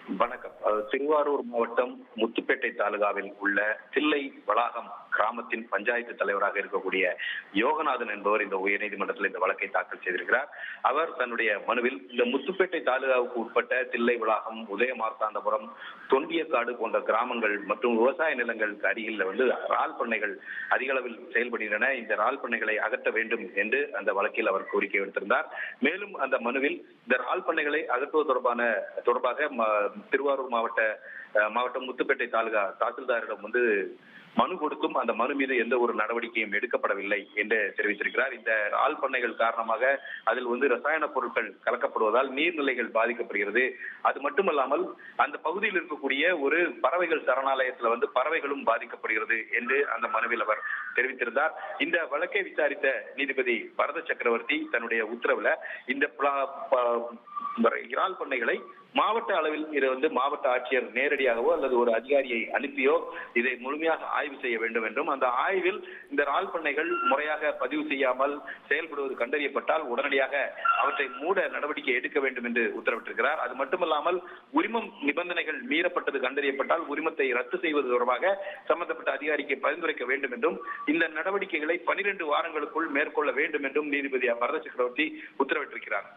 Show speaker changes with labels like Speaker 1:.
Speaker 1: வணக்கம். திருவாரூர் மாவட்டம் முத்துப்பேட்டை தாலுகாவில் உள்ள தில்லை வளாகம் கிராமத்தின் பஞ்சாயத்து தலைவராக இருக்கக்கூடிய யோகநாதன் என்பவர் இந்த உயர்நீதிமன்றத்தில் இந்த வழக்கை தாக்கல் செய்திருக்கிறார். அவர் தன்னுடைய மனுவில் இந்த முத்துப்பேட்டை தாலுகாவுக்கு உட்பட்ட தில்லை வளாகம், உதயமார்த்தாண்டபுரம், தொண்டியக்காடு போன்ற கிராமங்கள் மற்றும் விவசாய நிலங்களுக்கு அருகில் இறால் பண்ணைகள் அதிக அளவில் செயல்படுகின்றன. இந்த இறால் பண்ணைகளை அகற்ற வேண்டும் என்று அந்த வழக்கில் அவர் கோரிக்கை விடுத்திருந்தார். மேலும் அந்த மனுவில் இந்த இறால் பண்ணைகளை அகற்றுவது தொடர்பாக திருவாரூர் மாவட்டம் முத்துப்பேட்டை தாசில்தாரிடம் மனு கொடுத்தும் அந்த மனு மீது எந்த ஒரு நடவடிக்கையும் எடுக்கப்படவில்லை என்று தெரிவித்திருக்கிறார். இந்த இறால் பண்ணைகள் காரணமாக அதில் ரசாயன பொருட்கள் கலக்கப்படுவதால் நீர்நிலைகள் பாதிக்கப்படுகிறது. அது மட்டுமல்லாமல் அந்த பகுதியில் இருக்கக்கூடிய ஒரு பறவைகள் சரணாலயத்தில் பறவைகளும் பாதிக்கப்படுகிறது என்று அந்த மனுவில் அவர் தெரிவித்திருந்தார். இந்த வழக்கை விசாரித்த நீதிபதி பரத சக்கரவர்த்தி தன்னுடைய உத்தரவுல இந்த இறால் பண்ணைகளை மாவட்ட அளவில் இதை மாவட்ட ஆட்சியர் நேரடியாகவோ அல்லது ஒரு அதிகாரியை அனுப்பியோ இதை முழுமையாக ஆய்வு செய்ய வேண்டும் என்றும், அந்த ஆய்வில் இந்த இறால் பண்ணைகள் முறையாக பதிவு செய்யாமல் செயல்படுவது கண்டறியப்பட்டால் உடனடியாக அவற்றை மூட நடவடிக்கை எடுக்க வேண்டும் என்று உத்தரவிட்டிருக்கிறார். அது மட்டுமல்லாமல் உரிமம் நிபந்தனைகள் மீறப்பட்டது கண்டறியப்பட்டால் உரிமத்தை ரத்து செய்வது தொடர்பாக சம்பந்தப்பட்ட அதிகாரிக்கு பரிந்துரைக்க வேண்டும் என்றும், இந்த நடவடிக்கைகளை 12 வாரங்களுக்குள் மேற்கொள்ள வேண்டும் என்றும் நீதிபதி பரத சக்கரவர்த்தி உத்தரவிட்டிருக்கிறார்.